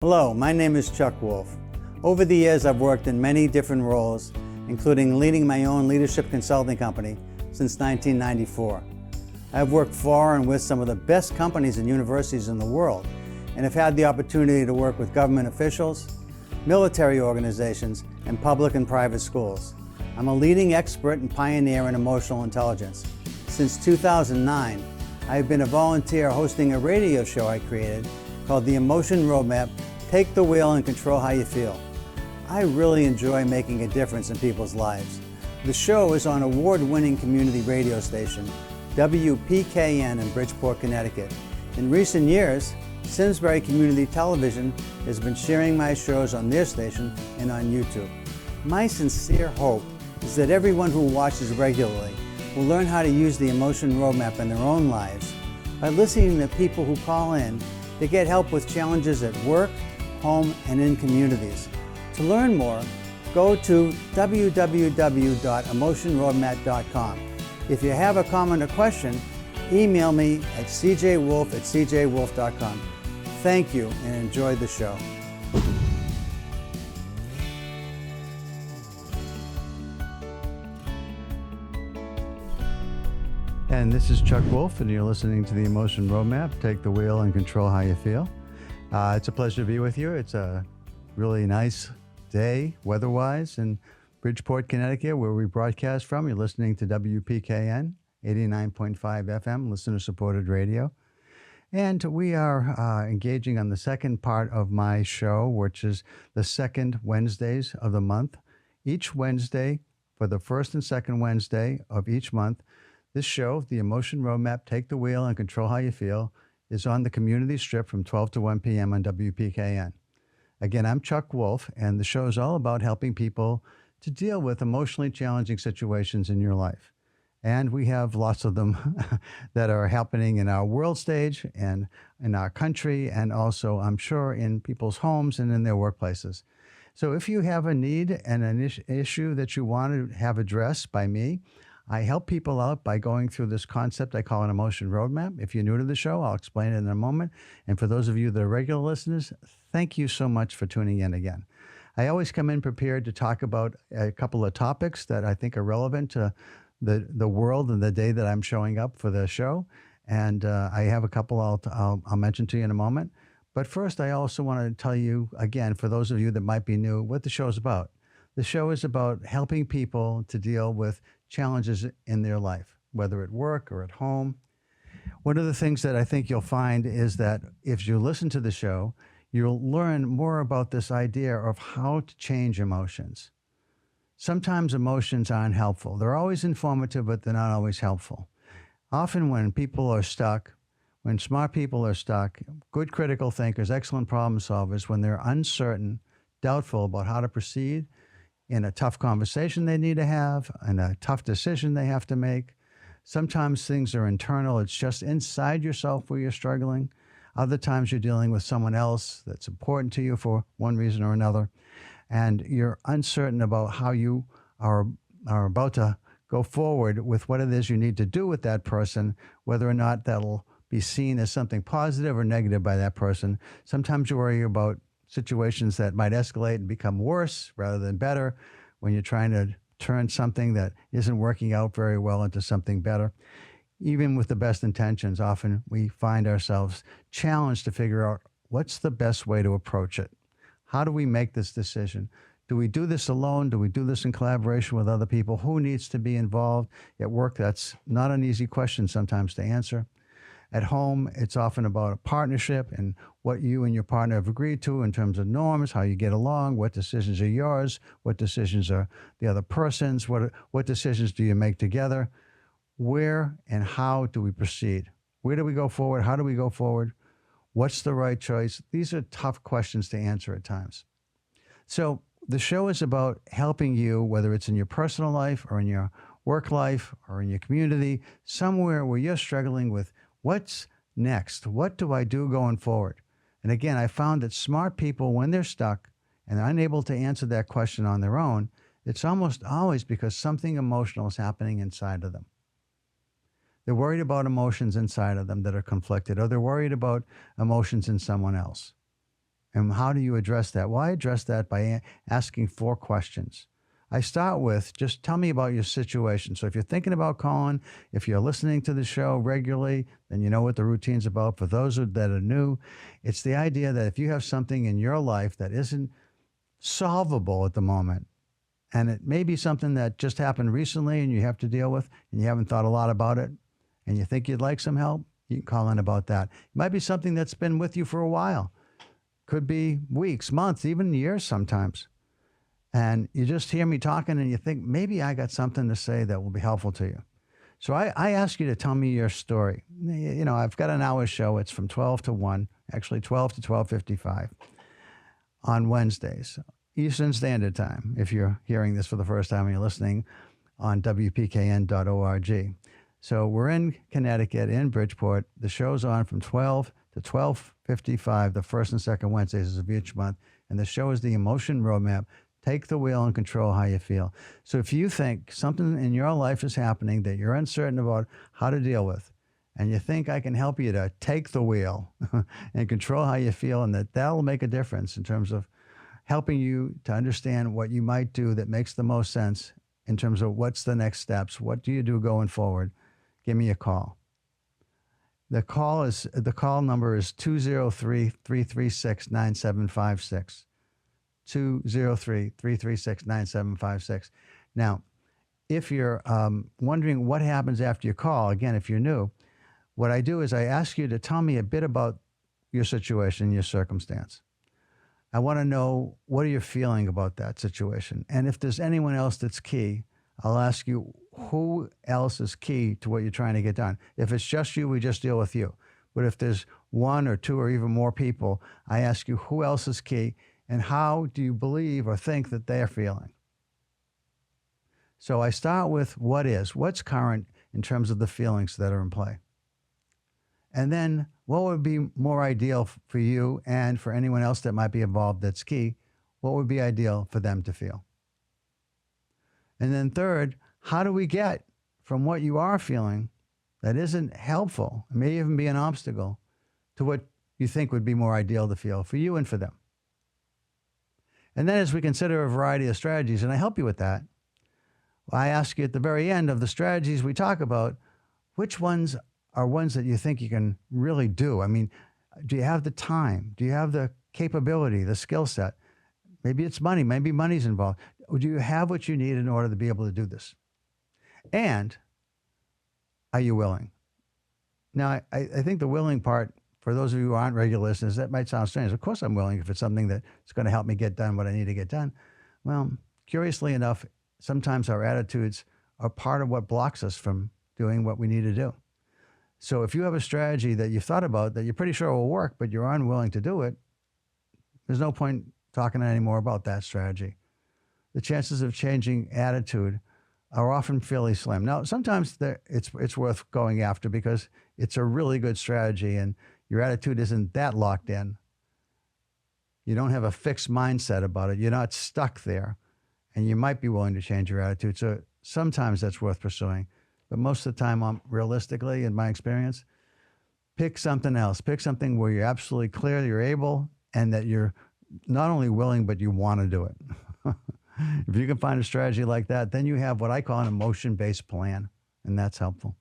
Hello, my name is Chuck Wolfe. Over the years, I've worked in many different roles, including leading my own leadership consulting company since 1994. I've worked for and with some of the best companies and universities in the world, and have had the opportunity to work with government officials, military organizations, and public and private schools. I'm a leading expert and pioneer in emotional intelligence. Since 2009, I've been a volunteer hosting a radio show I created called The Emotion Roadmap: Take the Wheel and Control How You Feel. I really enjoy making a difference in people's lives. The show is on award-winning community radio station WPKN in Bridgeport, Connecticut. In recent years, Simsbury Community Television has been sharing my shows on their station and on YouTube. My sincere hope is that everyone who watches regularly will learn how to use the Emotion Roadmap in their own lives by listening to people who call in to get help with challenges at work, home, and in communities. To learn more, go to www.emotionroadmap.com. If you have a comment or question, email me at cjwolfe@cjwolfe.com. Thank you and enjoy the show. And this is Chuck Wolfe, and you're listening to the Emotion Roadmap. Take the wheel and control how you feel. It's a pleasure to be with you. It's a really nice day, weather-wise, in Bridgeport, Connecticut, where we broadcast from. You're listening to WPKN, 89.5 FM, listener-supported radio. And we are engaging on the second part of my show, which is the second Wednesdays of the month. Each Wednesday, for the first and second Wednesday of each month, this show, The Emotion Roadmap, Take the Wheel and Control How You Feel, is on the community strip from 12 to 1 p.m. on WPKN. Again, I'm Chuck Wolfe, and the show is all about helping people to deal with emotionally challenging situations in your life. And we have lots of them that are happening in our world stage and in our country, and also, I'm sure, in people's homes and in their workplaces. So if you have a need and an issue that you want to have addressed by me, I help people out by going through this concept I call an emotion roadmap. If you're new to the show, I'll explain it in a moment. And for those of you that are regular listeners, thank you so much for tuning in again. I always come in prepared to talk about a couple of topics that I think are relevant to the world and the day that I'm showing up for the show. And I have a couple I'll mention to you in a moment. But first, I also want to tell you, again, for those of you that might be new, what the show is about. The show is about helping people to deal with challenges in their life, whether at work or at home. One of the things that I think you'll find is that if you listen to the show, you'll learn more about this idea of how to change emotions. Sometimes emotions aren't helpful. They're always informative, but they're not always helpful. Often when people are stuck, when smart people are stuck, good critical thinkers, excellent problem solvers, when they're uncertain, doubtful about how to proceed, in a tough conversation they need to have, and a tough decision they have to make. Sometimes things are internal. It's just inside yourself where you're struggling. Other times you're dealing with someone else that's important to you for one reason or another, and you're uncertain about how you are about to go forward with what it is you need to do with that person, whether or not that'll be seen as something positive or negative by that person. Sometimes you worry about situations that might escalate and become worse rather than better when you're trying to turn something that isn't working out very well into something better. Even with the best intentions, often we find ourselves challenged to figure out what's the best way to approach it. How do we make this decision? Do we do this alone? Do we do this in collaboration with other people? Who needs to be involved? At work, that's not an easy question sometimes to answer. At home, it's often about a partnership and what you and your partner have agreed to in terms of norms, how you get along, what decisions are yours, what decisions are the other person's, what decisions do you make together, where and how do we proceed? Where do we go forward? How do we go forward? What's the right choice? These are tough questions to answer at times. So the show is about helping you, whether it's in your personal life or in your work life or in your community, somewhere where you're struggling with what's next? What do I do going forward? And again, I found that smart people, when they're stuck and they're unable to answer that question on their own, it's almost always because something emotional is happening inside of them. They're worried about emotions inside of them that are conflicted, or they're worried about emotions in someone else. And how do you address that? Well, I address that by asking 4 questions. I start with, just tell me about your situation. So if you're thinking about calling, if you're listening to the show regularly, then you know what the routine's about. For those that are new, it's the idea that if you have something in your life that isn't solvable at the moment, and it may be something that just happened recently and you have to deal with, and you haven't thought a lot about it, and you think you'd like some help, you can call in about that. It might be something that's been with you for a while. Could be weeks, months, even years sometimes. And you just hear me talking and you think, maybe I got something to say that will be helpful to you. So I ask you to tell me your story. You know, I've got an hour show. It's from 12 to 1, actually 12 to 12:55 on Wednesdays, Eastern Standard Time, if you're hearing this for the first time and you're listening on WPKN.org. So we're in Connecticut, in Bridgeport. The show's on from 12 to 12:55, the first and second Wednesdays of each month. And the show is the Emotion Roadmap. Take the wheel and control how you feel. So if you think something in your life is happening that you're uncertain about how to deal with, and you think I can help you to take the wheel and control how you feel, and that'll make a difference in terms of helping you to understand what you might do that makes the most sense in terms of what's the next steps, what do you do going forward, give me a call. The call number is 203-336-9756. 203-336-9756. Now, if you're wondering what happens after you call, again, if you're new, what I do is I ask you to tell me a bit about your situation, your circumstance. I want to know, what are you feeling about that situation? And if there's anyone else that's key, I'll ask you, who else is key to what you're trying to get done? If it's just you, we just deal with you. But if there's 1 or 2 or even more people, I ask you, who else is key? And how do you believe or think that they're feeling? So I start with what's current in terms of the feelings that are in play. And then what would be more ideal for you and for anyone else that might be involved that's key? What would be ideal for them to feel? And then third, how do we get from what you are feeling that isn't helpful, it may even be an obstacle, to what you think would be more ideal to feel for you and for them? And then as we consider a variety of strategies, and I help you with that, I ask you at the very end of the strategies we talk about, which ones are ones that you think you can really do? I mean, do you have the time? Do you have the capability, the skill set? Maybe it's money. Maybe money's involved. Do you have what you need in order to be able to do this? And are you willing? Now, I think the willing part, for those of you who aren't regular listeners, that might sound strange. Of course I'm willing if it's something that's going to help me get done what I need to get done. Well, curiously enough, sometimes our attitudes are part of what blocks us from doing what we need to do. So if you have a strategy that you've thought about that you're pretty sure will work, but you're unwilling to do it, there's no point talking anymore about that strategy. The chances of changing attitude are often fairly slim. Now, sometimes it's worth going after because it's a really good strategy and your attitude isn't that locked in. You don't have a fixed mindset about it. You're not stuck there, and you might be willing to change your attitude. So sometimes that's worth pursuing. But most of the time, realistically, in my experience, pick something else. Pick something where you're absolutely clear that you're able and that you're not only willing, but you want to do it. If you can find a strategy like that, then you have what I call an emotion-based plan, and that's helpful.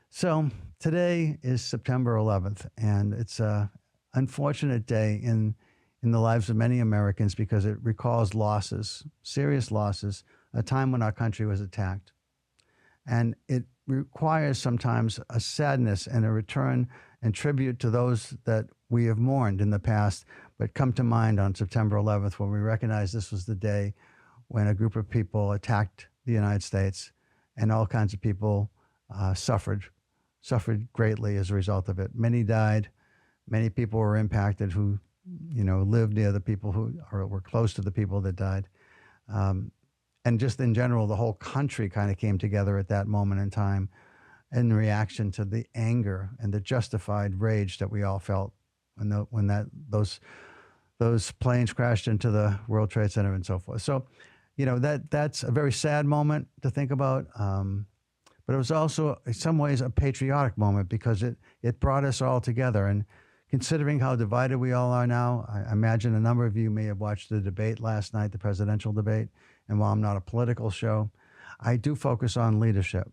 So today is September 11th, and it's an unfortunate day in the lives of many Americans because it recalls losses, serious losses, a time when our country was attacked. And it requires sometimes a sadness and a return and tribute to those that we have mourned in the past, but come to mind on September 11th when we recognize this was the day when a group of people attacked the United States and all kinds of people suffered greatly as a result of it. Many died. Many people were impacted who, lived near the people who were close to the people that died. And just in general, the whole country kind of came together at that moment in time in reaction to the anger and the justified rage that we all felt when those planes crashed into the World Trade Center and so forth. So, that's a very sad moment to think about. But it was also, in some ways, a patriotic moment because it brought us all together. And considering how divided we all are now. I imagine a number of you may have watched the debate last night, the presidential debate. And while I'm not a political show, I do focus on leadership.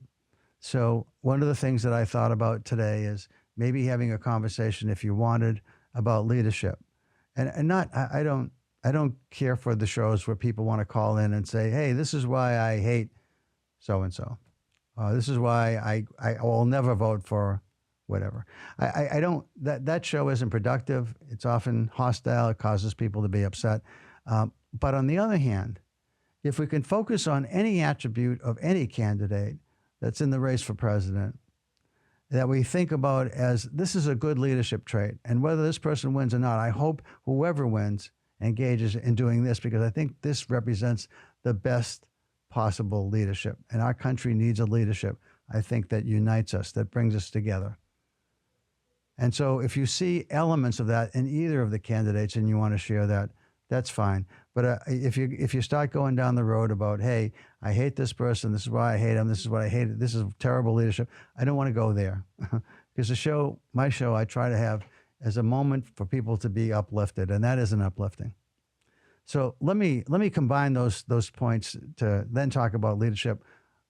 So one of the things that I thought about today is maybe having a conversation, if you wanted, about leadership. And not, I don't care for the shows where people want to call in and say, hey, this is why I hate so and so. This is why I will never vote for whatever. I don't, that show isn't productive. It's often hostile. It causes people to be upset. But on the other hand, if we can focus on any attribute of any candidate that's in the race for president that we think about as this is a good leadership trait, and whether this person wins or not, I hope whoever wins engages in doing this, because I think this represents the best possible leadership. And our country needs a leadership, I think, that unites us, that brings us together. And so if you see elements of that in either of the candidates and you want to share that, that's fine. But if you start going down the road about, hey, I hate this person, this is why I hate him, this is what I hate, this is terrible leadership, I don't want to go there. Because my show, I try to have as a moment for people to be uplifted, and that isn't uplifting. So let me combine those points to then talk about leadership,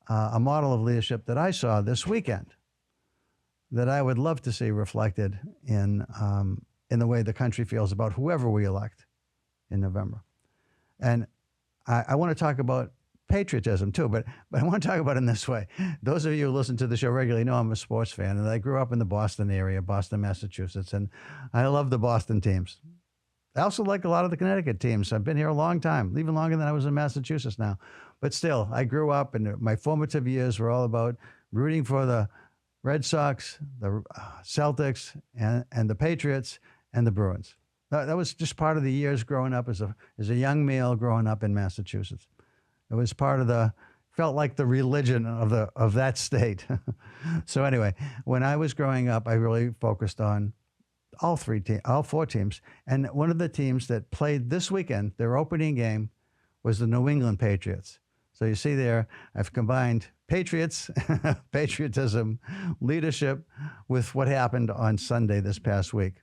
a model of leadership that I saw this weekend that I would love to see reflected in the way the country feels about whoever we elect in November. And I want to talk about patriotism too, but I want to talk about it in this way. Those of you who listen to the show regularly know I'm a sports fan, and I grew up in the Boston area, Boston, Massachusetts, and I love the Boston teams. I also like a lot of the Connecticut teams. I've been here a long time, even longer than I was in Massachusetts now. But still, I grew up, and my formative years were all about rooting for the Red Sox, the Celtics, and the Patriots, and the Bruins. That was just part of the years growing up as a young male growing up in Massachusetts. It was felt like the religion of that state. So anyway, when I was growing up, I really focused on all four teams. And one of the teams that played this weekend, their opening game, was the New England Patriots. So you see there, I've combined Patriots, patriotism, leadership with what happened on Sunday this past week.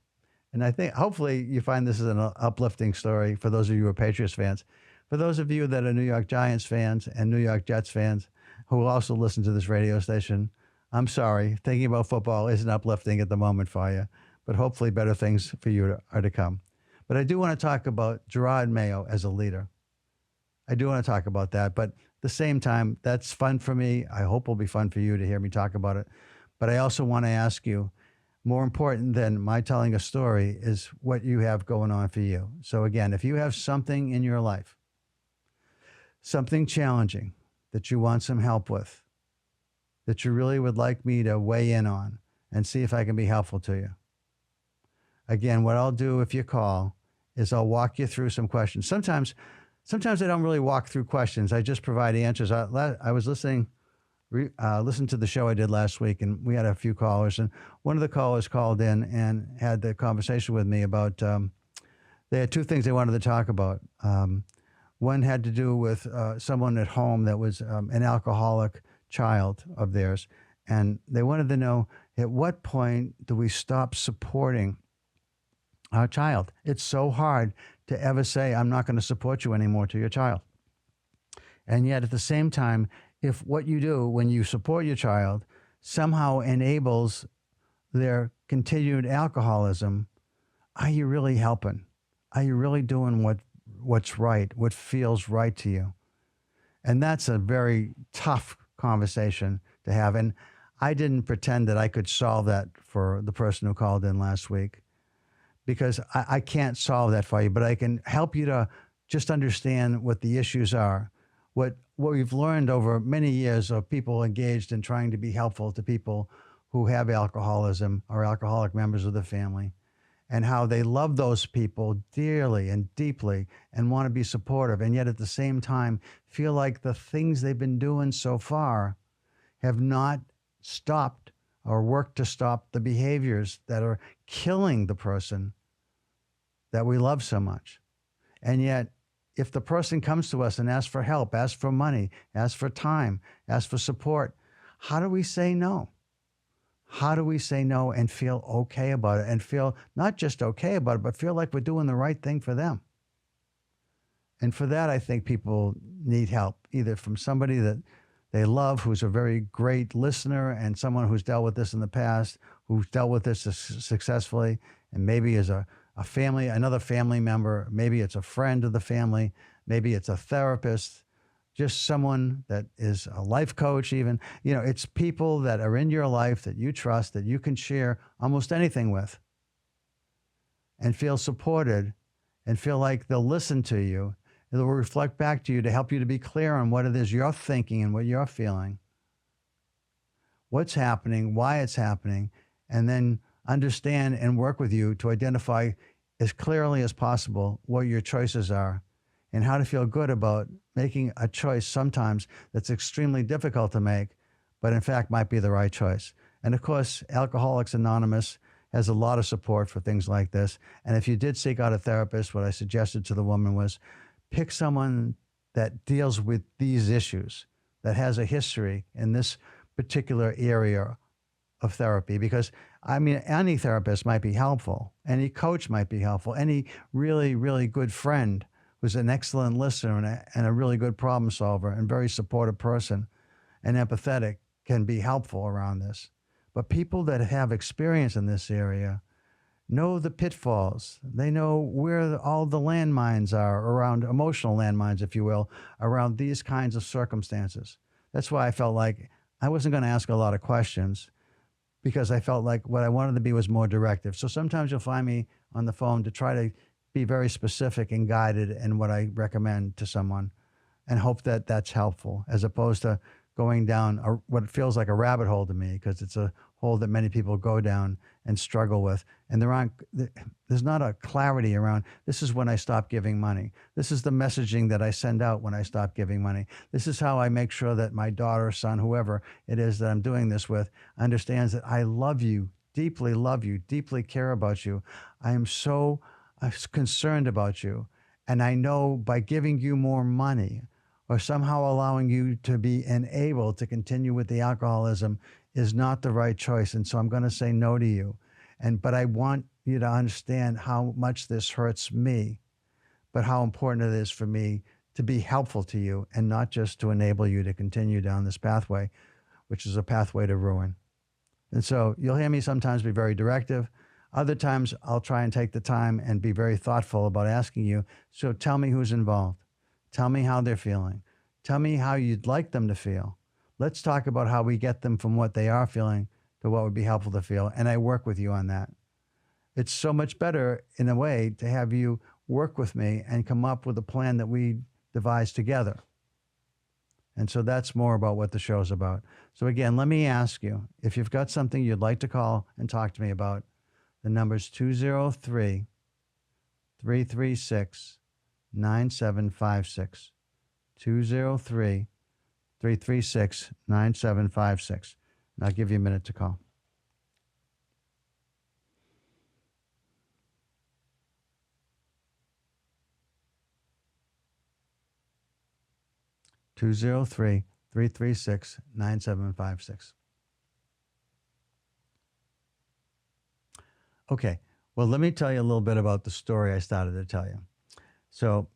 And I think hopefully you find this is an uplifting story for those of you who are Patriots fans. For those of you that are New York Giants fans and New York Jets fans who will also listen to this radio station, I'm sorry. Thinking about football isn't uplifting at the moment for you, but hopefully better things for you are to come. But I do want to talk about Gerard Mayo as a leader. I do want to talk about that, but at the same time, that's fun for me. I hope it'll be fun for you to hear me talk about it. But I also want to ask you, more important than my telling a story is what you have going on for you. So again, if you have something in your life, something challenging that you want some help with, that you really would like me to weigh in on and see if I can be helpful to you. Again, what I'll do if you call is I'll walk you through some questions. Sometimes I don't really walk through questions. I just provide answers. I was listening to the show I did last week, and we had a few callers, and one of the callers called in and had the conversation with me about, they had two things they wanted to talk about. One had to do with someone at home that was an alcoholic child of theirs, and they wanted to know, at what point do we stop supporting our child? It's so hard to ever say, I'm not going to support you anymore to your child. And yet at the same time, if what you do when you support your child somehow enables their continued alcoholism, are you really helping? Are you really doing what's right, what feels right to you? And that's a very tough conversation to have. And I didn't pretend that I could solve that for the person who called in last week, because I can't solve that for you, but I can help you to just understand what the issues are. What we've learned over many years of people engaged in trying to be helpful to people who have alcoholism or alcoholic members of the family, and how they love those people dearly and deeply and want to be supportive, and yet at the same time feel like the things they've been doing so far have not stopped or worked to stop the behaviors that are killing the person that we love so much. And yet, if the person comes to us and asks for help, asks for money, asks for time, asks for support, how do we say no? How do we say no and feel okay about it, and feel not just okay about it, but feel like we're doing the right thing for them? And for that, I think people need help, either from somebody that they love, who's a very great listener, and someone who's dealt with this in the past, who's dealt with this successfully, and maybe is a family, another family member, maybe it's a friend of the family, maybe it's a therapist, just someone that is a life coach, even. It's people that are in your life that you trust, that you can share almost anything with and feel supported and feel like they'll listen to you. They'll reflect back to you to help you to be clear on what it is you're thinking and what you're feeling, what's happening, why it's happening, and then understand and work with you to identify as clearly as possible what your choices are and how to feel good about making a choice sometimes that's extremely difficult to make, but in fact might be the right choice. And of course, Alcoholics Anonymous has a lot of support for things like this. And if you did seek out a therapist, what I suggested to the woman was pick someone that deals with these issues, that has a history in this particular area of therapy. Because, I mean, any therapist might be helpful, any coach might be helpful, any really, really good friend who's an excellent listener and a really good problem solver and very supportive person and empathetic can be helpful around this. But people that have experience in this area know the pitfalls. They know where all the landmines are around, emotional landmines, if you will, around these kinds of circumstances. That's why I felt like I wasn't going to ask a lot of questions, because I felt like what I wanted to be was more directive. So sometimes you'll find me on the phone to try to be very specific and guided in what I recommend to someone and hope that that's helpful, as opposed to going down what feels like a rabbit hole to me, because it's a hole that many people go down and struggle with. And there's not a clarity around, this is when I stop giving money. This is the messaging that I send out when I stop giving money. This is how I make sure that my daughter, son, whoever it is that I'm doing this with, understands that I love you, deeply care about you. I am so concerned about you. And I know by giving you more money or somehow allowing you to be enabled to continue with the alcoholism is not the right choice. And so I'm going to say no to you. But I want you to understand how much this hurts me, but how important it is for me to be helpful to you and not just to enable you to continue down this pathway, which is a pathway to ruin. And so you'll hear me sometimes be very directive. Other times I'll try and take the time and be very thoughtful about asking you, so tell me who's involved. Tell me how they're feeling. Tell me how you'd like them to feel. Let's talk about how we get them from what they are feeling to what would be helpful to feel. And I work with you on that. It's so much better in a way to have you work with me and come up with a plan that we devise together. And so that's more about what the show's about. So again, let me ask you, if you've got something you'd like to call and talk to me about, the number's 203 336 9756. 203 336 9756. And I'll give you a minute to call. Two zero three 336 9756. Okay. Well, let me tell you a little bit about the story I started to tell you. So,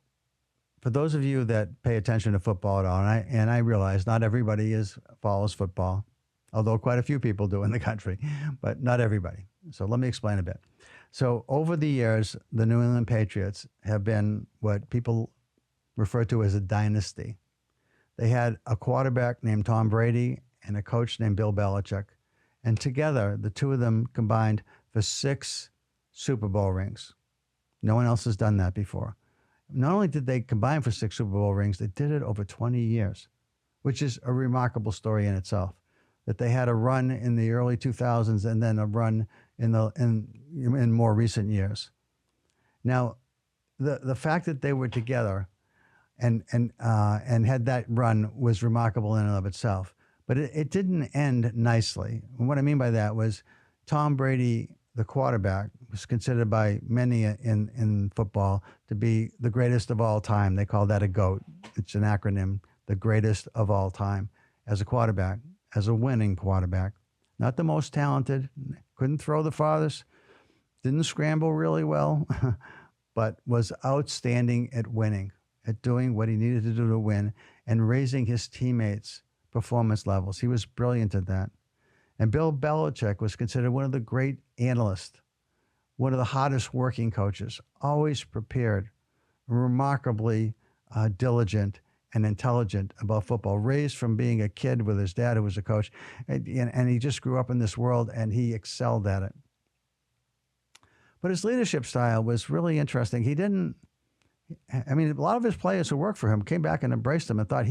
for those of you that pay attention to football at all, and I realize not everybody follows football, although quite a few people do in the country, but not everybody. So let me explain a bit. So over the years, the New England Patriots have been what people refer to as a dynasty. They had a quarterback named Tom Brady and a coach named Bill Belichick. And together, the two of them combined for 6 Super Bowl rings. No one else has done that before. Not only did they combine for 6 Super Bowl rings, they did it over 20 years, which is a remarkable story in itself. That they had a run in the early 2000s and then a run in more recent years. Now, the fact that they were together and had that run was remarkable in and of itself. But it didn't end nicely. And what I mean by that was Tom Brady, the quarterback, was considered by many in football to be the greatest of all time. They call that a GOAT. It's an acronym, the greatest of all time, as a quarterback, as a winning quarterback, not the most talented, couldn't throw the farthest, didn't scramble really well, but was outstanding at winning, at doing what he needed to do to win and raising his teammates' performance levels. He was brilliant at that. And Bill Belichick was considered one of the great analysts, one of the hardest working coaches, always prepared, remarkably diligent and intelligent about football, raised from being a kid with his dad who was a coach. And he just grew up in this world and he excelled at it. But his leadership style was really interesting. He didn't, I mean, a lot of his players who worked for him came back and embraced him and thought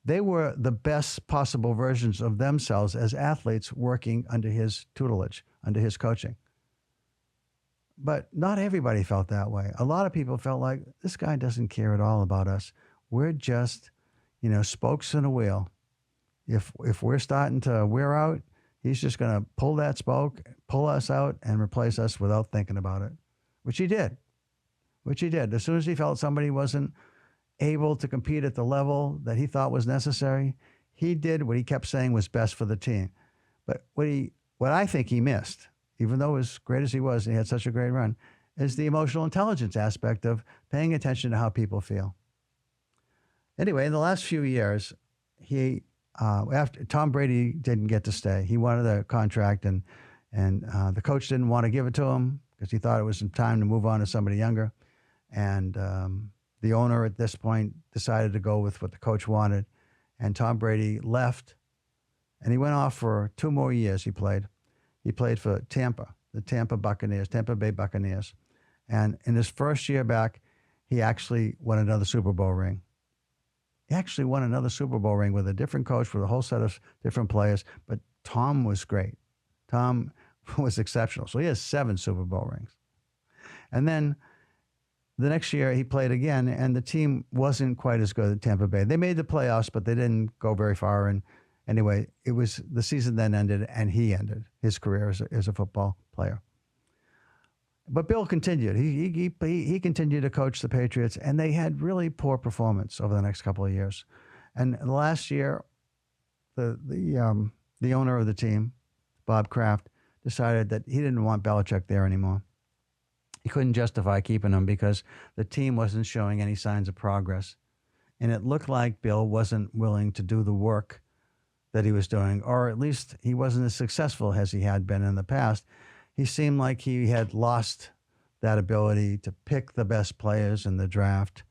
they were the best possible versions of themselves as athletes working under his tutelage, under his coaching. But not everybody felt that way. A lot of people felt like this guy doesn't care at all about us. We're just, spokes in a wheel. If we're starting to wear out, he's just going to pull that spoke, pull us out, and replace us without thinking about it, which he did. As soon as he felt somebody wasn't able to compete at the level that he thought was necessary, he did what he kept saying was best for the team. But what I think he missed, even though as great as he was, and he had such a great run, is the emotional intelligence aspect of paying attention to how people feel. Anyway, in the last few years, after Tom Brady didn't get to stay, he wanted a contract, and the coach didn't want to give it to him because he thought it was time to move on to somebody younger. And the owner at this point decided to go with what the coach wanted, and Tom Brady left, and he went off for 2 more years. He played for Tampa, the Tampa Bay Buccaneers. And in his first year back, he actually won another Super Bowl ring. He actually won another Super Bowl ring with a different coach, with a whole set of different players. But Tom was great. Tom was exceptional. So he has 7 Super Bowl rings. And then the next year he played again, and the team wasn't quite as good at Tampa Bay. They made the playoffs, but they didn't go very far. And anyway, the season then ended, and he ended his career as a football player. But Bill continued. He continued to coach the Patriots, and they had really poor performance over the next couple of years. And last year, the owner of the team, Bob Kraft, decided that he didn't want Belichick there anymore. He couldn't justify keeping him because the team wasn't showing any signs of progress. And it looked like Bill wasn't willing to do the work that he was doing, or at least he wasn't as successful as he had been in the past. He seemed like he had lost that ability to pick the best players in the draft,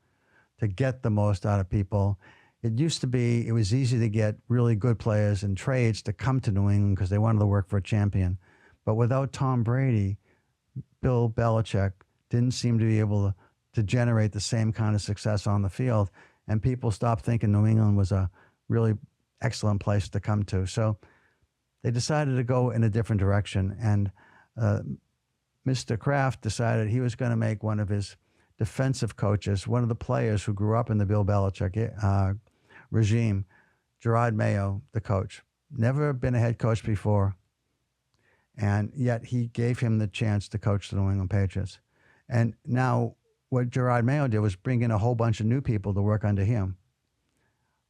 to get the most out of people. It used to be, it was easy to get really good players in trades to come to New England because they wanted to work for a champion. But without Tom Brady, Bill Belichick didn't seem to be able to generate the same kind of success on the field. And people stopped thinking New England was a really excellent place to come to. So they decided to go in a different direction. And Mr. Kraft decided he was going to make one of his defensive coaches, one of the players who grew up in the Bill Belichick regime, Gerard Mayo, the coach. Never been a head coach before, and yet he gave him the chance to coach the New England Patriots. And now what Gerard Mayo did was bring in a whole bunch of new people to work under him.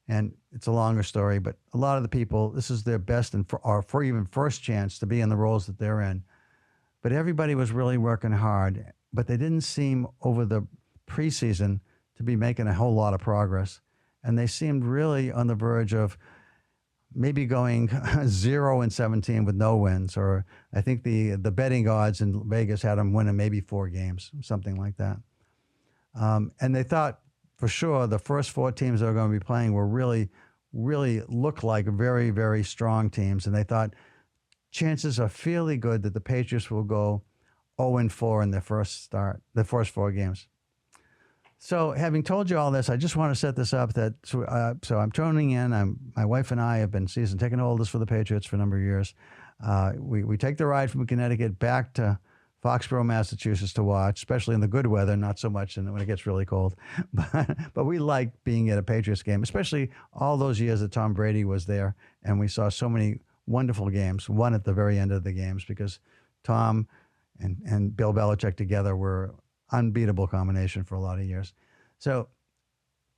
And it's a longer story, but a lot of the people, this is their best and for even first chance to be in the roles that they're in. But everybody was really working hard, but they didn't seem over the preseason to be making a whole lot of progress. And they seemed really on the verge of maybe going 0-17 with no wins, or I think the betting odds in Vegas had them winning maybe 4 games, something like that. And they thought for sure the first 4 teams that were going to be playing were really looked like very, very strong teams. And they thought chances are fairly good that the Patriots will go 0-4 in their first 4 games. So having told you all this, I just want to set this up that, so I'm tuning in. My wife and I have been season ticket holders for the Patriots for a number of years. We take the ride from Connecticut back to Foxborough, Massachusetts to watch, especially in the good weather, not so much when it gets really cold. But we like being at a Patriots game, especially all those years that Tom Brady was there. And we saw so many wonderful games, one at the very end of the games, because Tom and Bill Belichick together were unbeatable combination for a lot of years. So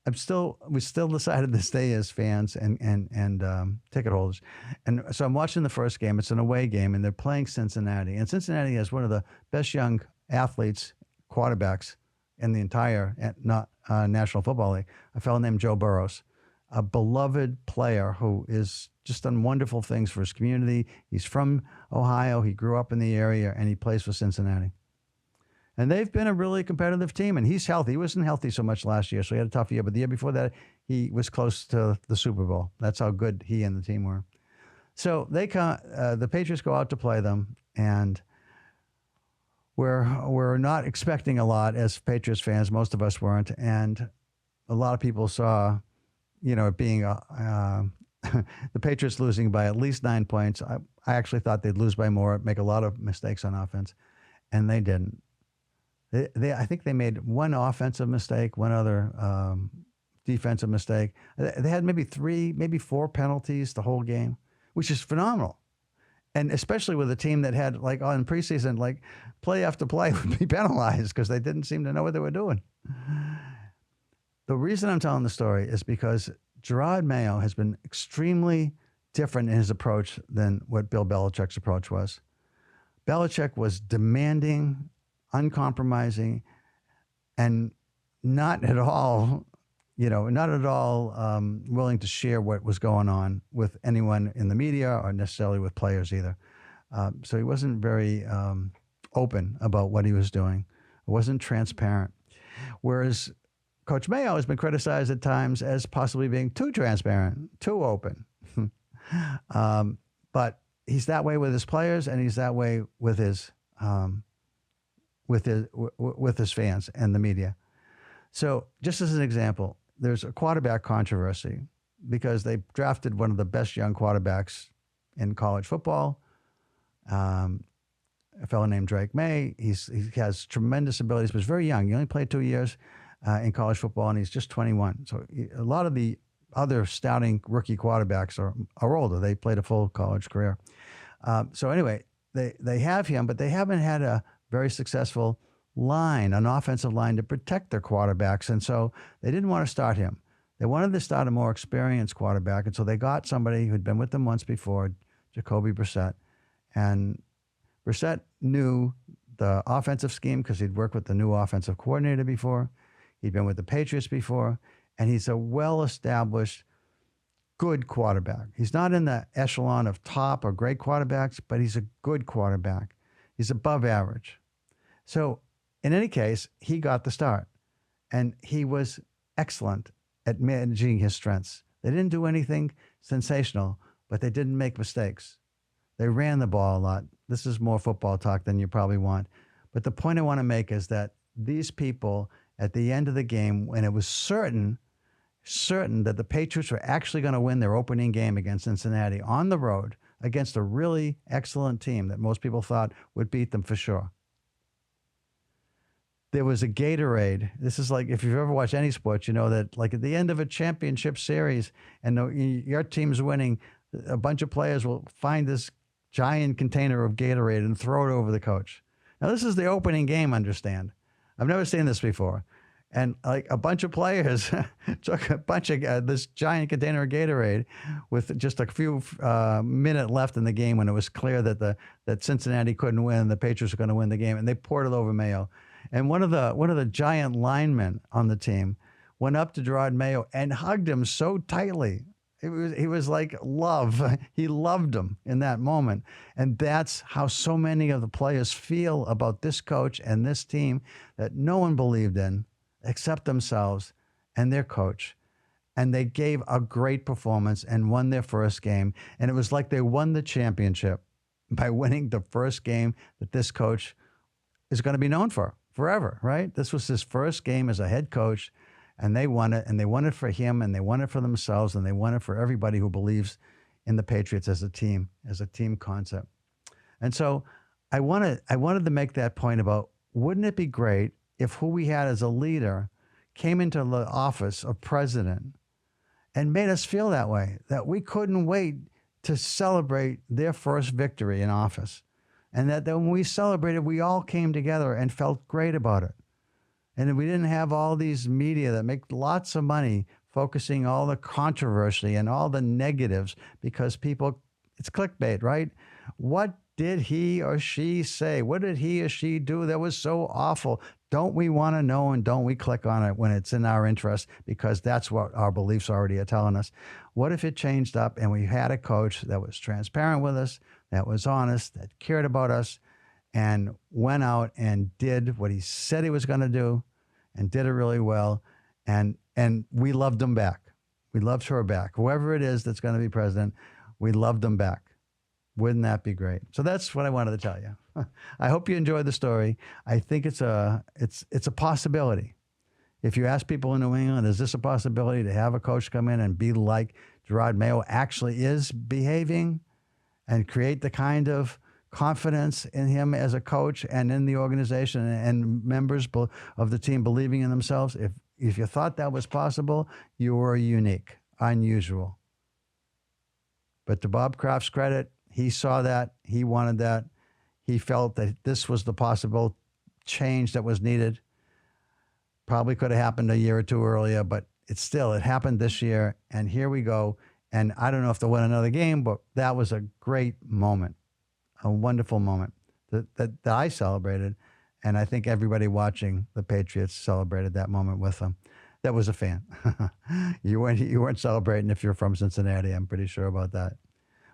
we still decided to stay as fans and ticket holders. And so I'm watching the first game. It's an away game, and they're playing Cincinnati. And Cincinnati has one of the best young athletes, quarterbacks in the entire National Football League, a fellow named Joe Burrows, a beloved player who is just done wonderful things for his community. He's from Ohio. He grew up in the area, and he plays for Cincinnati. And they've been a really competitive team, and he's healthy. He wasn't healthy so much last year, so he had a tough year. But the year before that, he was close to the Super Bowl. That's how good he and the team were. So the Patriots go out to play them, and we're not expecting a lot as Patriots fans. Most of us weren't, and a lot of people saw, it being the Patriots losing by at least 9 points. I actually thought they'd lose by more, make a lot of mistakes on offense, and they didn't. I think they made one offensive mistake, one other defensive mistake. They had maybe 3, maybe 4 penalties the whole game, which is phenomenal. And especially with a team that had, like, on preseason, like, play after play would be penalized because they didn't seem to know what they were doing. The reason I'm telling the story is because Gerard Mayo has been extremely different in his approach than what Bill Belichick's approach was. Belichick was demanding, uncompromising, and not at all willing to share what was going on with anyone in the media or necessarily with players either. So he wasn't very open about what he was doing. It wasn't transparent. Whereas Coach Mayo has been criticized at times as possibly being too transparent, too open. But he's that way with his players, and he's that way with his fans and the media. So just as an example, there's a quarterback controversy because they drafted one of the best young quarterbacks in college football, a fellow named Drake May. He has tremendous abilities, but he's very young. He only played 2 years in college football, and he's just 21. So a lot of the other stouting rookie quarterbacks are older. They played a full college career. So anyway, they have him, but they haven't had a very successful an offensive line to protect their quarterbacks. And so they didn't want to start him. They wanted to start a more experienced quarterback. And so they got somebody who'd been with them once before, Jacoby Brissett. And Brissett knew the offensive scheme because he'd worked with the new offensive coordinator before. He'd been with the Patriots before. And he's a well-established, good quarterback. He's not in the echelon of top or great quarterbacks, but he's a good quarterback. He's above average. So in any case, he got the start, and he was excellent at managing his strengths. They didn't do anything sensational, but they didn't make mistakes. They ran the ball a lot. This is more football talk than you probably want. But the point I want to make is that these people, at the end of the game, when it was certain that the Patriots were actually going to win their opening game against Cincinnati on the road against a really excellent team that most people thought would beat them for sure, there was a Gatorade. This is like, if you've ever watched any sports, you know that, like, at the end of a championship series and your team's winning, a bunch of players will find this giant container of Gatorade and throw it over the coach. Now, this is the opening game, understand. I've never seen this before. And like a bunch of players took a bunch of this giant container of Gatorade with just a few minutes left in the game when it was clear that Cincinnati couldn't win, the Patriots were going to win the game, and they poured it over Mayo. And one of the giant linemen on the team went up to Gerard Mayo and hugged him so tightly. He was like love. He loved him in that moment. And that's how so many of the players feel about this coach and this team that no one believed in except themselves and their coach. And they gave a great performance and won their first game. And it was like they won the championship by winning the first game that this coach is going to be known for forever, right? This was his first game as a head coach, and they won it, and they won it for him, and they won it for themselves, and they won it for everybody who believes in the Patriots as a team concept. And so I wanted to make that point about, wouldn't it be great if who we had as a leader came into the office of president and made us feel that way, that we couldn't wait to celebrate their first victory in office. And that when we celebrated, we all came together and felt great about it. And we didn't have all these media that make lots of money focusing all the controversy and all the negatives because people, it's clickbait, right? What did he or she say? What did he or she do that was so awful? Don't we want to know, and don't we click on it when it's in our interest, because that's what our beliefs already are telling us? What if it changed up and we had a coach that was transparent with us, that was honest, that cared about us, and went out and did what he said he was going to do and did it really well. And we loved him back. We loved her back. Whoever it is that's going to be president, we loved them back. Wouldn't that be great? So that's what I wanted to tell you. I hope you enjoyed the story. I think it's a possibility. If you ask people in New England, is this a possibility to have a coach come in and be like Gerard Mayo actually is behaving and create the kind of confidence in him as a coach and in the organization and members of the team believing in themselves? If you thought that was possible, you were unique, unusual. But to Bob Kraft's credit, he saw that. He wanted that. He felt that this was the possible change that was needed. Probably could have happened a year or two earlier, but it happened this year. And here we go. And I don't know if they'll win another game, but that was a great moment, a wonderful moment that I celebrated. And I think everybody watching the Patriots celebrated that moment with them. That was a fan. You weren't celebrating if you're from Cincinnati. I'm pretty sure about that.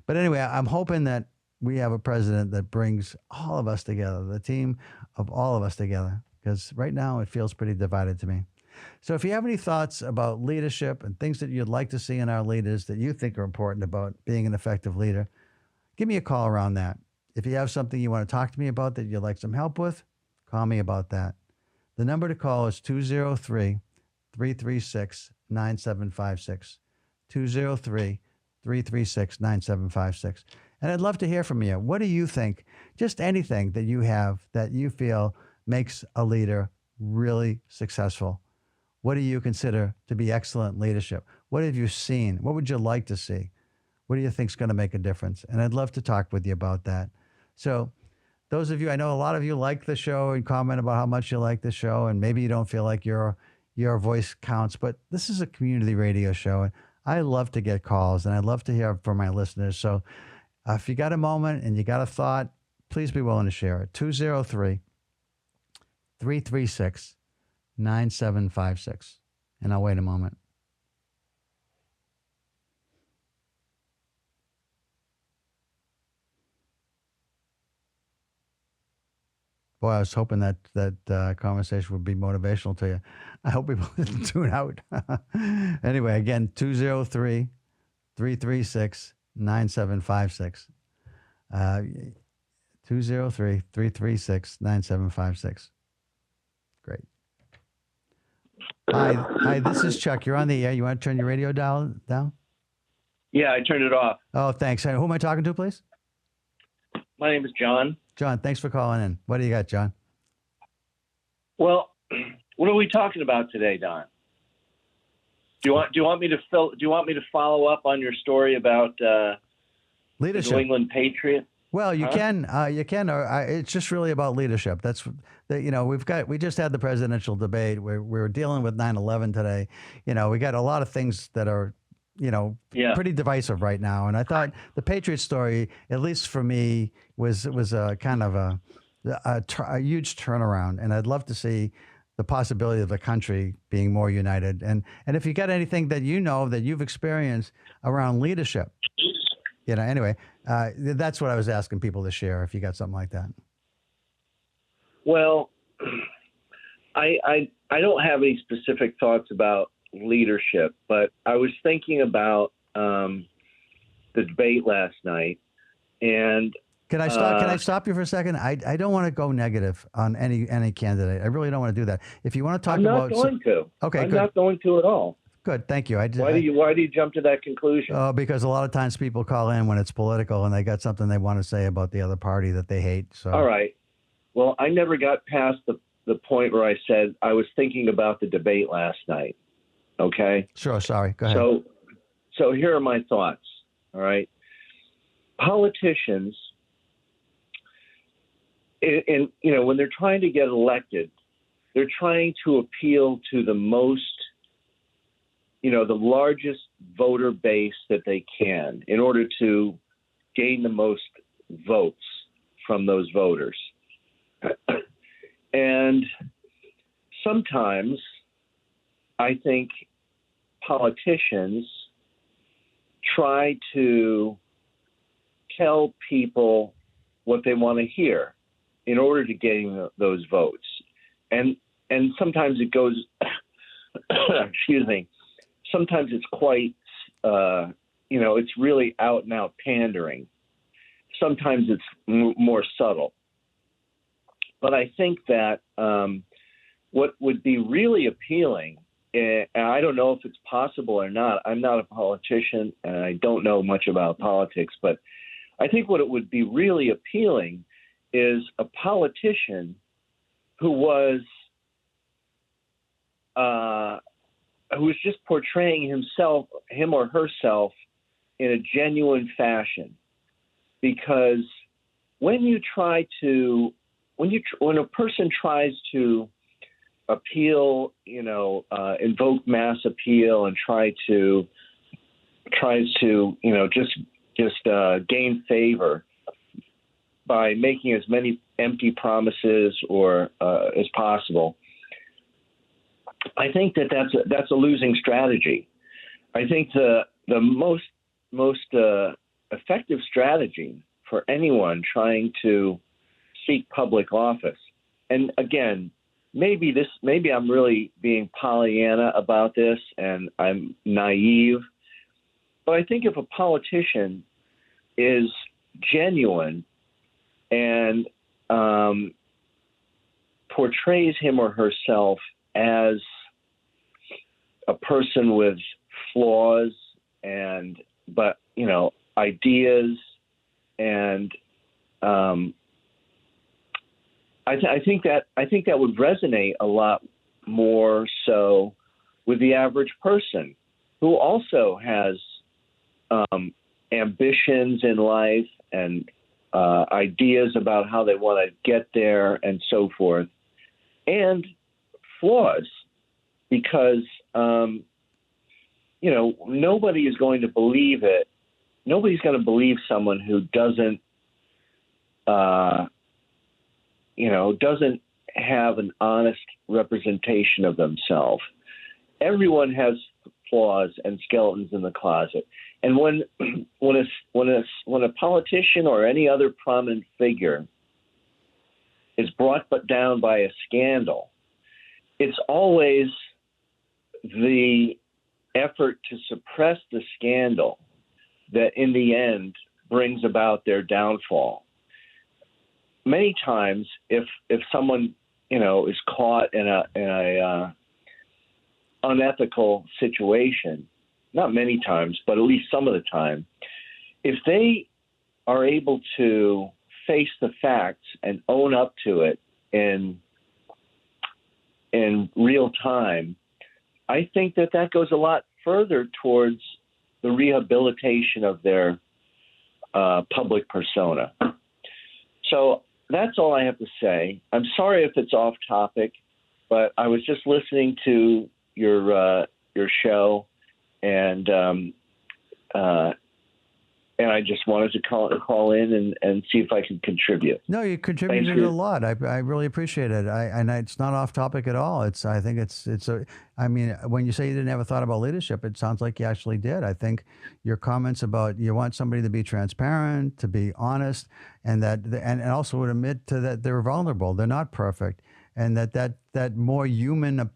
But anyway, I'm hoping that we have a president that brings all of us together, the team of all of us together, because right now it feels pretty divided to me. So if you have any thoughts about leadership and things that you'd like to see in our leaders that you think are important about being an effective leader, give me a call around that. If you have something you want to talk to me about that you'd like some help with, call me about that. The number to call is 203-336-9756. 203-336-9756. And I'd love to hear from you. What do you think? Just anything that you have that you feel makes a leader really successful. What do you consider to be excellent leadership? What have you seen? What would you like to see? What do you think is going to make a difference? And I'd love to talk with you about that. So those of you, I know a lot of you like the show and comment about how much you like the show, and maybe you don't feel like your voice counts, but this is a community radio show, and I love to get calls, and I love to hear from my listeners. So if you got a moment and you got a thought, please be willing to share it. 203-336-9756. And I'll wait a moment. Boy, I was hoping that conversation would be motivational to you. I hope people didn't tune out. Anyway, again, 203-336-9756. 203-336-9756. Great. Hi, this is Chuck. You're on the air. You want to turn your radio down? Yeah, I turned it off. Oh, thanks. Who am I talking to, please? My name is John. John, thanks for calling in. What do you got, John? Well, what are we talking about today, Don? Do you want me to follow up on your story about leadership, the New England Patriots? Well, you can, or it's just really about leadership. That's we just had the presidential debate. We're dealing with 9/11 today. We got a lot of things that are, pretty divisive right now. And I thought the Patriots story, at least for me, was a kind of a huge turnaround. And I'd love to see the possibility of the country being more united. And if you got anything that that you've experienced around leadership, anyway, that's what I was asking people to share, if you got something like that. Well, I don't have any specific thoughts about leadership, but I was thinking about the debate last night. And can I stop you for a second? I don't want to go negative on any candidate. I really don't want to do that. If you want to talk about, I'm not going to. Okay, I'm good. not going to at all. Good, thank you. Why do you jump to that conclusion? Because a lot of times people call in when it's political and they got something they want to say about the other party that they hate. So all right. Well, I never got past the point where I said I was thinking about the debate last night. Okay. Sure. Sorry. Go ahead. So here are my thoughts. All right. Politicians, and when they're trying to get elected, they're trying to appeal to the most, the largest voter base that they can in order to gain the most votes from those voters. And sometimes I think politicians try to tell people what they want to hear in order to gain those votes. And sometimes it goes, excuse me, sometimes it's quite, it's really out and out pandering. Sometimes it's more subtle. But I think that what would be really appealing, and I don't know if it's possible or not. I'm not a politician and I don't know much about politics, but I think what it would be really appealing is a politician who was just portraying him or herself in a genuine fashion. Because when a person tries to appeal, invoke mass appeal and tries to just gain favor by making as many empty promises or as possible, I think that's a losing strategy. I think the most effective strategy for anyone trying to seek public office, and again, maybe I'm really being Pollyanna about this and I'm naive, but I think if a politician is genuine and portrays him or herself as a person with flaws but ideas, and I think that would resonate a lot more so with the average person who also has ambitions in life and ideas about how they want to get there and so forth, and flaws, because nobody is going to believe it. Nobody's going to believe someone who doesn't have an honest representation of themselves. Everyone has flaws and skeletons in the closet. And when a politician or any other prominent figure is brought down by a scandal, it's always the effort to suppress the scandal that in the end brings about their downfall. Many times, if someone is caught in a unethical situation, not many times, but at least some of the time, if they are able to face the facts and own up to it in real time, I think that goes a lot further towards the rehabilitation of their public persona. So that's all I have to say. I'm sorry if it's off topic, but I was just listening to your show, and I just wanted to call in and see if I could contribute. No, you contributed a lot. I really appreciate it. And it's not off topic at all. When you say you didn't have a thought about leadership, it sounds like you actually did. I think your comments about you want somebody to be transparent, to be honest, and also would admit to that they're vulnerable. They're not perfect, and that more human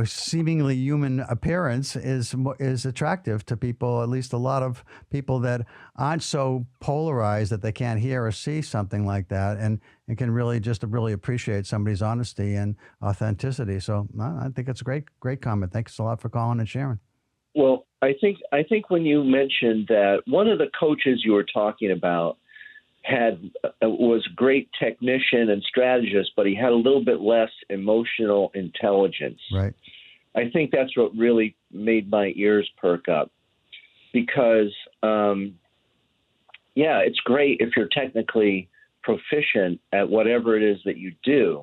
seemingly human appearance is attractive to people, at least a lot of people that aren't so polarized that they can't hear or see something like that, and can really appreciate somebody's honesty and authenticity. So I think it's a great comment. Thanks a lot for calling and sharing. Well, I think when you mentioned that one of the coaches you were talking about was a great technician and strategist, but he had a little bit less emotional intelligence. Right. I think that's what really made my ears perk up, because, it's great if you're technically proficient at whatever it is that you do,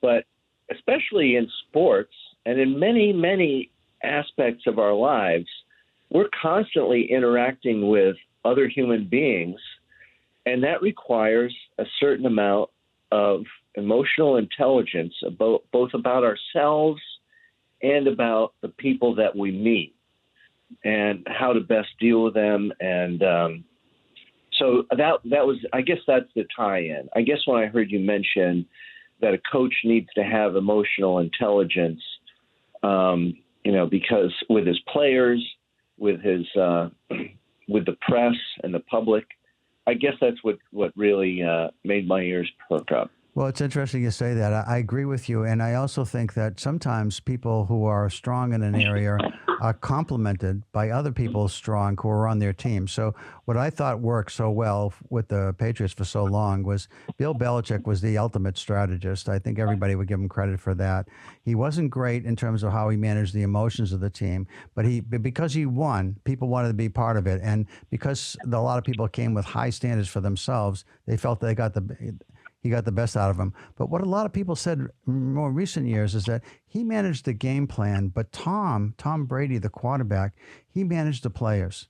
But especially in sports and in many, many aspects of our lives, we're constantly interacting with other human beings, and that requires a certain amount of emotional intelligence about both about ourselves and about the people that we meet and how to best deal with them. And so that was, I guess that's the tie-in. I guess when I heard you mention that a coach needs to have emotional intelligence, because with his players, with his with the press and the public, I guess that's what really made my ears perk up. Well, it's interesting you say that. I agree with you. And I also think that sometimes people who are strong in an area are complemented by other people strong who are on their team. So what I thought worked so well with the Patriots for so long was Bill Belichick was the ultimate strategist. I think everybody would give him credit for that. He wasn't great in terms of how he managed the emotions of the team, but because he won, people wanted to be part of it. And because a lot of people came with high standards for themselves, they felt he got the best out of him. But what a lot of people said in more recent years is that he managed the game plan, but Tom Brady, the quarterback, he managed the players.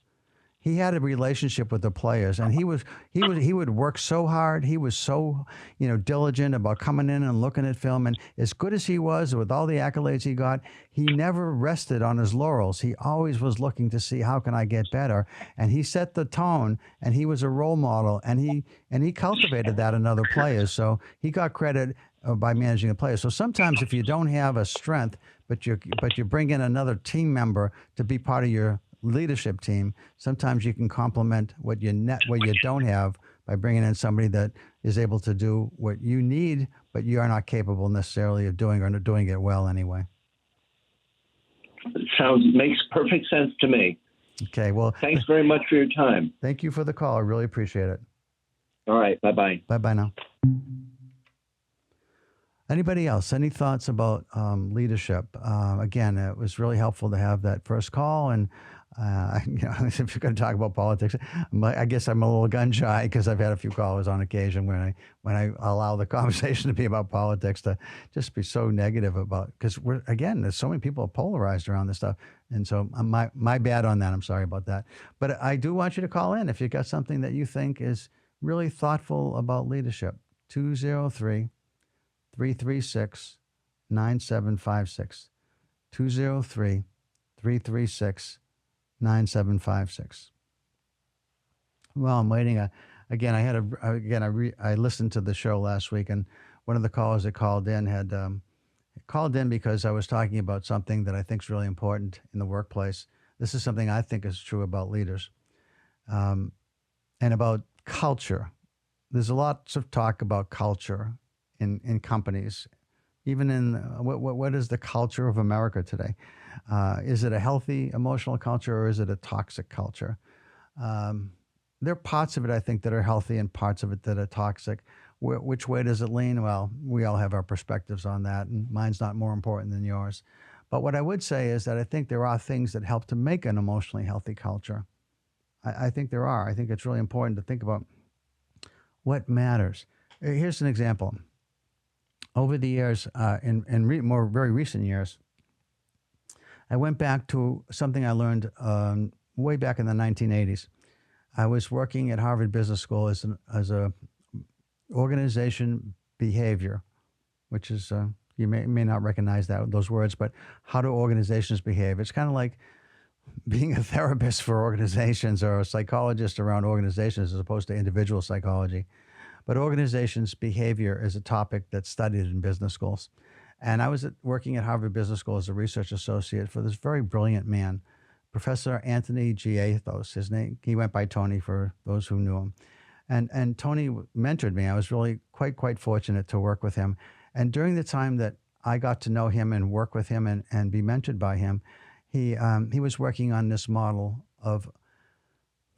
He had a relationship with the players, and he would work so hard. He was so diligent about coming in and looking at film. And as good as he was, with all the accolades he got, he never rested on his laurels. He always was looking to see how can I get better. And he set the tone, and he was a role model, and he cultivated that in other players. So he got credit by managing the players. So sometimes if you don't have a strength, but you bring in another team member to be part of your leadership team, sometimes you can complement what you don't have by bringing in somebody that is able to do what you need, but you are not capable necessarily of doing, or not doing it well anyway. Makes perfect sense to me. Okay, well, thanks very much for your time. Thank you for the call. I really appreciate it. All right, bye-bye. Bye-bye now. Anybody else? Any thoughts about leadership? Again, it was really helpful to have that first call. And if you're going to talk about politics, I guess I'm a little gun shy because I've had a few callers on occasion when I allow the conversation to be about politics to just be so negative about, because there's so many people polarized around this stuff. And so my bad on that. I'm sorry about that. But I do want you to call in if you got something that you think is really thoughtful about leadership. 203-336-9756. 203-336-9756. Well, I'm waiting. I listened to the show last week, and one of the callers that called in had called in because I was talking about something that I think is really important in the workplace. This is something I think is true about leaders, and about culture. There's lots of talk about culture in companies, even in what is the culture of America today? Is it a healthy emotional culture, or is it a toxic culture? There are parts of it, I think, that are healthy and parts of it that are toxic. Which way does it lean? Well, we all have our perspectives on that, and mine's not more important than yours. But what I would say is that I think there are things that help to make an emotionally healthy culture. I think there are. I think it's really important to think about what matters. Here's an example. Over the years, very recent years, I went back to something I learned way back in the 1980s. I was working at Harvard Business School as a organization behavior, which is you may not recognize those words, but how do organizations behave? It's kind of like being a therapist for organizations or a psychologist around organizations as opposed to individual psychology. But organizations' behavior is a topic that's studied in business schools. And I was working at Harvard Business School as a research associate for this very brilliant man, Professor Anthony Giathos. His name, he went by Tony for those who knew him. And Tony mentored me. I was really quite fortunate to work with him. And during the time that I got to know him and work with him and be mentored by him, he was working on this model of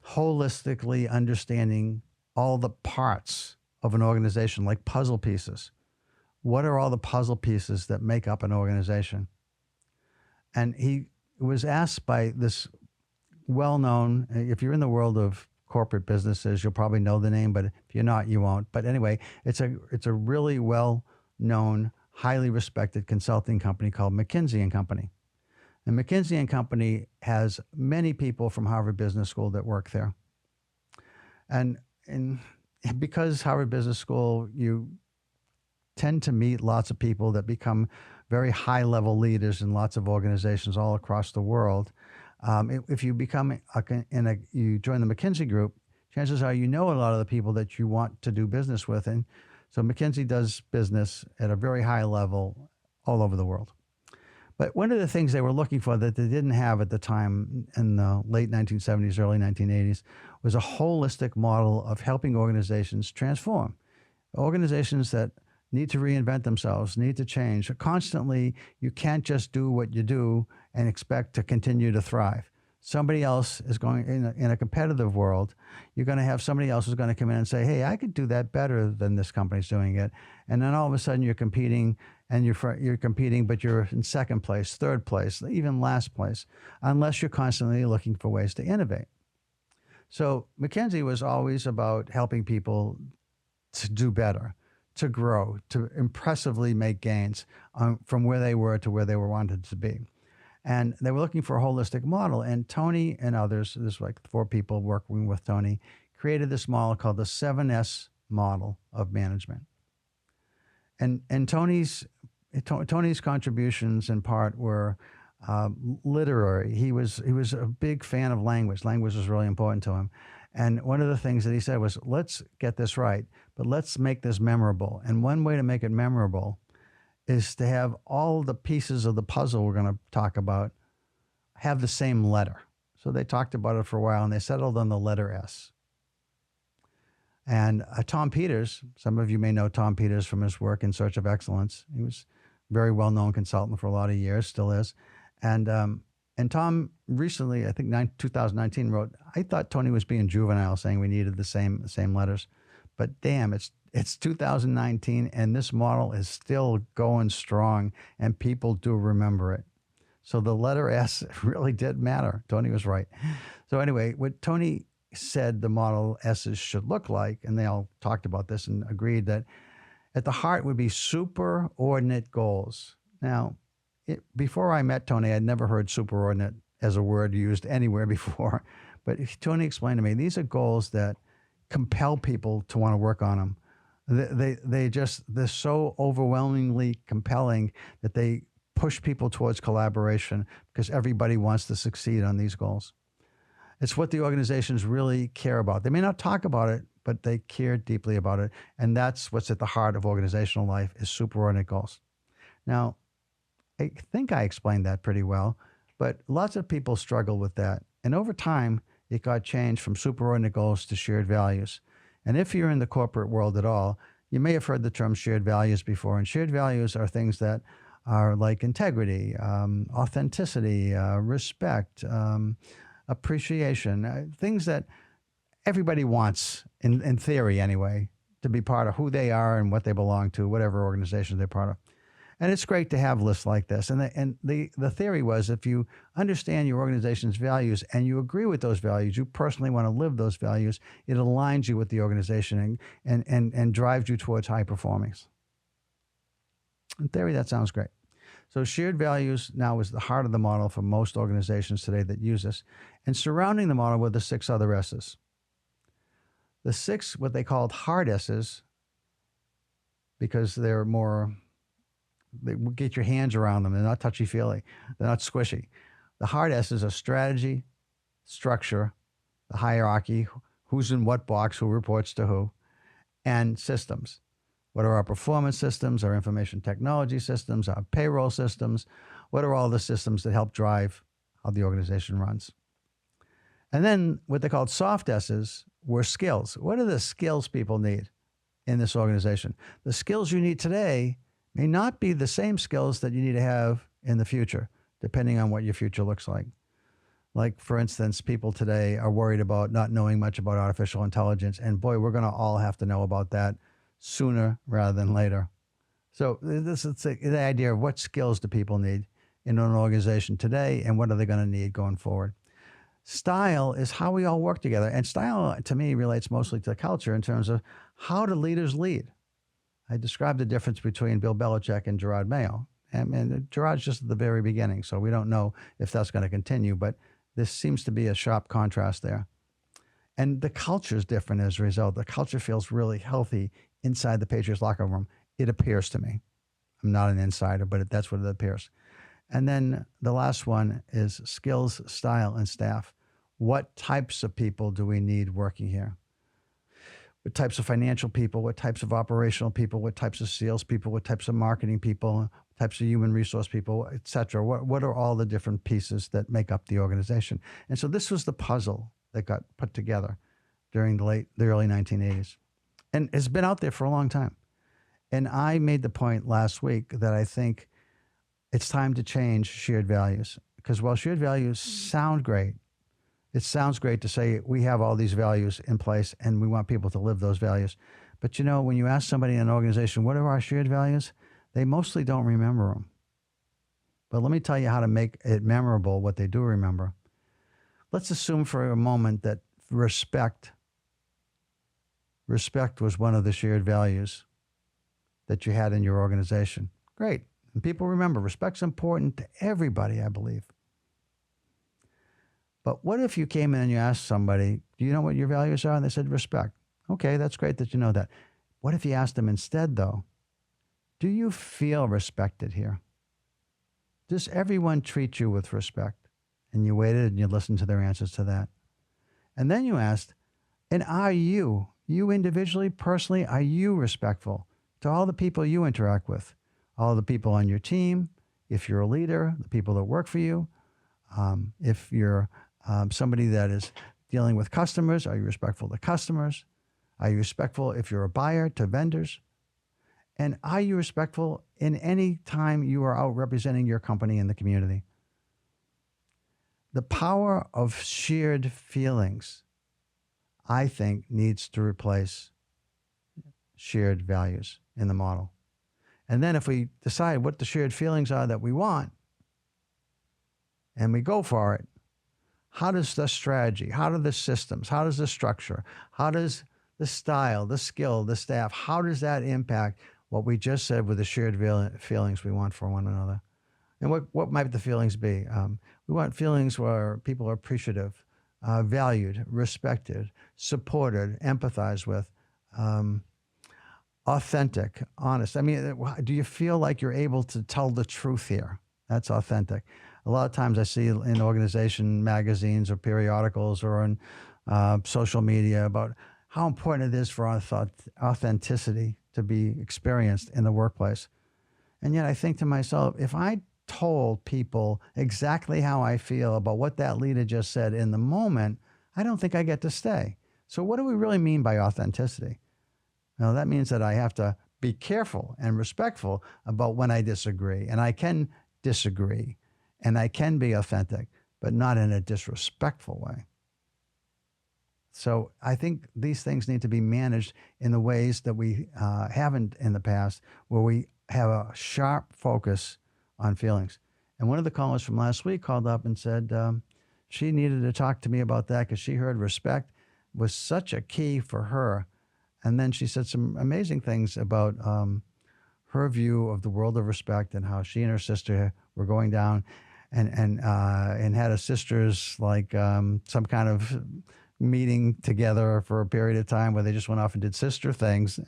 holistically understanding all the parts of an organization, like puzzle pieces. What are all the puzzle pieces that make up an organization? And he was asked by this well-known, if you're in the world of corporate businesses, you'll probably know the name, but if you're not, you won't. But anyway, it's a really well-known, highly respected consulting company called McKinsey and Company. And McKinsey and Company has many people from Harvard Business School that work there. And because Harvard Business School, you tend to meet lots of people that become very high level leaders in lots of organizations all across the world. If you become you join the McKinsey group, chances are you know a lot of the people that you want to do business with, and so McKinsey does business at a very high level all over the world. But one of the things they were looking for that they didn't have at the time in the late 1970s, early 1980s, was a holistic model of helping organizations transform. Organizations that need to reinvent themselves, need to change. Constantly, you can't just do what you do and expect to continue to thrive. Somebody else is going, in a competitive world, you're going to have somebody else who's going to come in and say, hey, I could do that better than this company's doing it. And then all of a sudden you're competing, and you're competing, but you're in second place, third place, even last place, unless you're constantly looking for ways to innovate. So McKinsey was always about helping people to do better, to grow, to impressively make gains from where they were to where they were wanted to be. And they were looking for a holistic model. And Tony and others, there's like 4 people working with Tony, created this model called the 7S model of management. And Tony's contributions in part were literary. He was a big fan of language. Language was really important to him. And one of the things that he said was, let's get this right, but let's make this memorable. And one way to make it memorable is to have all the pieces of the puzzle we're going to talk about have the same letter. So they talked about it for a while, and they settled on the letter S. And Tom Peters, some of you may know Tom Peters from his work in Search of Excellence. He was a very well-known consultant for a lot of years, still is. And Tom recently, I think 2019, wrote, I thought Tony was being juvenile, saying we needed the same letters. But damn, it's 2019, and this model is still going strong, and people do remember it. So the letter S really did matter. Tony was right. So anyway, what Tony said the model S's should look like, and they all talked about this and agreed that at the heart would be superordinate goals. Now, before I met Tony, I'd never heard superordinate as a word used anywhere before. But Tony explained to me, these are goals that compel people to want to work on them. They're so overwhelmingly compelling that they push people towards collaboration because everybody wants to succeed on these goals. It's what the organizations really care about. They may not talk about it, but they care deeply about it. And that's what's at the heart of organizational life, is superordinate goals. Now, I think I explained that pretty well, but lots of people struggle with that. And over time, it got changed from superordinate goals to shared values. And if you're in the corporate world at all, you may have heard the term shared values before. And shared values are things that are like integrity, authenticity, respect, appreciation, things that everybody wants, in theory anyway, to be part of who they are and what they belong to, whatever organization they're part of. And it's great to have lists like this. And the theory was, if you understand your organization's values and you agree with those values, you personally want to live those values, it aligns you with the organization and drives you towards high performance. In theory, that sounds great. So shared values now is the heart of the model for most organizations today that use this. And surrounding the model were the 6 other S's. The 6, what they called hard S's, because they're more, they get your hands around them. They're not touchy-feely. They're not squishy. The hard S's are strategy, structure, the hierarchy, who's in what box, who reports to who, and systems. What are our performance systems, our information technology systems, our payroll systems? What are all the systems that help drive how the organization runs? And then what they called soft S's were skills. What are the skills people need in this organization? The skills you need today may not be the same skills that you need to have in the future, depending on what your future looks like. Like, for instance, people today are worried about not knowing much about artificial intelligence. And boy, we're going to all have to know about that sooner rather than later. So this is the idea of what skills do people need in an organization today, and what are they going to need going forward. Style is how we all work together. And style, to me, relates mostly to culture in terms of how do leaders lead. I described the difference between Bill Belichick and Gerard Mayo. And Gerard's just at the very beginning, so we don't know if that's going to continue, but this seems to be a sharp contrast there. And the culture is different as a result. The culture feels really healthy inside the Patriots locker room. It appears to me. I'm not an insider, but that's what it appears. And then the last one is skills, style, and staff. What types of people do we need working here? What types of financial people? What types of operational people? What types of sales people? What types of marketing people? What types of human resource people, et cetera? What are all the different pieces that make up the organization? And so this was the puzzle that got put together during the early 1980s. And it's been out there for a long time. And I made the point last week that I think it's time to change shared values, because while shared values sound great, it sounds great to say we have all these values in place and we want people to live those values. But when you ask somebody in an organization, what are our shared values? They mostly don't remember them. But let me tell you how to make it memorable, what they do remember. Let's assume for a moment that respect was one of the shared values that you had in your organization. Great. And people remember respect's important to everybody, I believe. But what if you came in and you asked somebody, do you know what your values are? And they said respect. Okay, that's great that you know that. What if you asked them instead, though, do you feel respected here? Does everyone treat you with respect? And you waited and you listened to their answers to that. And then you asked, and are you individually, personally, are you respectful to all the people you interact with? All the people on your team, if you're a leader, the people that work for you, if you're somebody that is dealing with customers, are you respectful to customers? Are you respectful if you're a buyer to vendors? And are you respectful in any time you are out representing your company in the community? The power of shared feelings, I think, needs to replace shared values in the model. And then if we decide what the shared feelings are that we want, and we go for it, how does the strategy, how do the systems, how does the structure, how does the style, the skill, the staff, how does that impact what we just said with the shared feelings we want for one another? And what might the feelings be? We want feelings where people are appreciative, valued, respected, supported, empathized with, authentic, honest. I mean, do you feel like you're able to tell the truth here? That's authentic. A lot of times I see in organization magazines or periodicals or on social media about how important it is for authenticity to be experienced in the workplace. And yet I think to myself, if I told people exactly how I feel about what that leader just said in the moment, I don't think I get to stay. So what do we really mean by authenticity? Now, that means that I have to be careful and respectful about when I disagree. And I can disagree and I can be authentic, but not in a disrespectful way. So I think these things need to be managed in the ways that we haven't in the past, where we have a sharp focus on feelings. And one of the callers from last week called up and said she needed to talk to me about that because she heard respect was such a key for her. And then she said some amazing things about her view of the world of respect and how she and her sister were going down and had a sisters like some kind of meeting together for a period of time where they just went off and did sister things.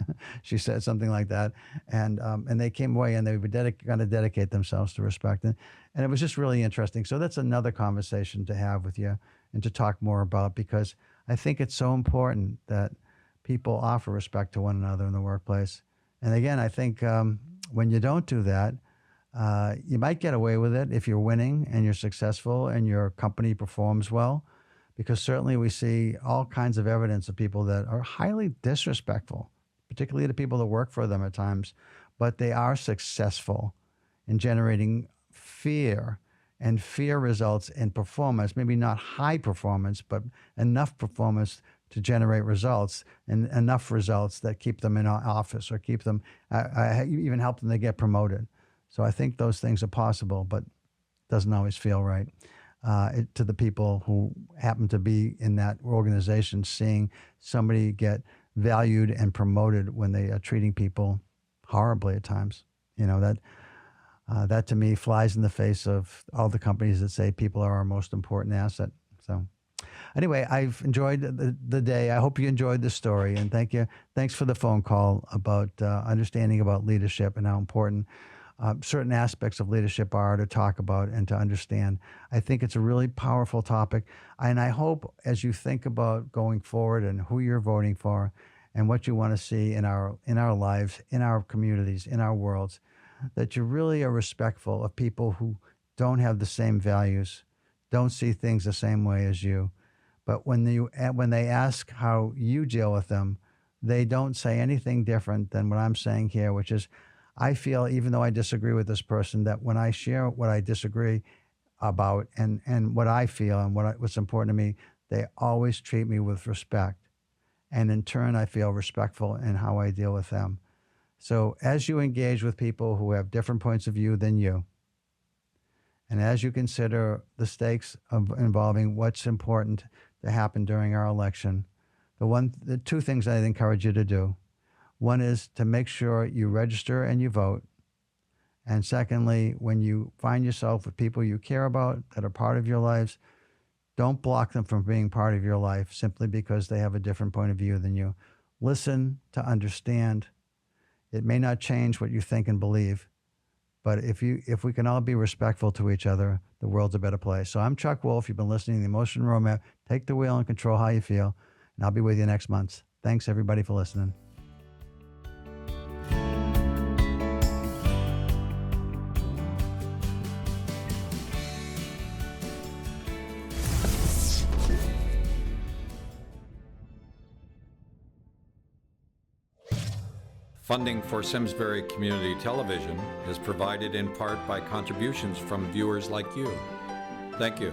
She said something like that. And they came away and they were going to dedicate themselves to respect. And it was just really interesting. So that's another conversation to have with you and to talk more about, because I think it's so important that people offer respect to one another in the workplace. And again, I think when you don't do that, you might get away with it if you're winning and you're successful and your company performs well, because certainly we see all kinds of evidence of people that are highly disrespectful, particularly to people that work for them at times, but they are successful in generating fear, and fear results in performance, maybe not high performance, but enough performance to generate results, and enough results that keep them in office or keep them, even help them to get promoted. So I think those things are possible, but doesn't always feel right to the people who happen to be in that organization, seeing somebody get valued and promoted when they are treating people horribly at times. That to me flies in the face of all the companies that say people are our most important asset. So anyway, I've enjoyed the day. I hope you enjoyed the story, and thank you. Thanks for the phone call about understanding about leadership and how important certain aspects of leadership are to talk about and to understand. I think it's a really powerful topic, and I hope as you think about going forward and who you're voting for, and what you want to see in our lives, in our communities, in our worlds, that you really are respectful of people who don't have the same values, don't see things the same way as you. But when they ask how you deal with them, they don't say anything different than what I'm saying here, which is, I feel, even though I disagree with this person, that when I share what I disagree about and what I feel and what's important to me, they always treat me with respect. And in turn, I feel respectful in how I deal with them. So as you engage with people who have different points of view than you, and as you consider the stakes of involving what's important to happen during our election, the two things I'd encourage you to do. One is to make sure you register and you vote. And secondly, when you find yourself with people you care about that are part of your lives, don't block them from being part of your life simply because they have a different point of view than you. Listen to understand. It may not change what you think and believe, but if we can all be respectful to each other, the world's a better place. So I'm Chuck Wolfe. You've been listening to the Emotion Roadmap. Take the wheel and control how you feel. And I'll be with you next month. Thanks, everybody, for listening. Funding for Simsbury Community Television is provided in part by contributions from viewers like you. Thank you.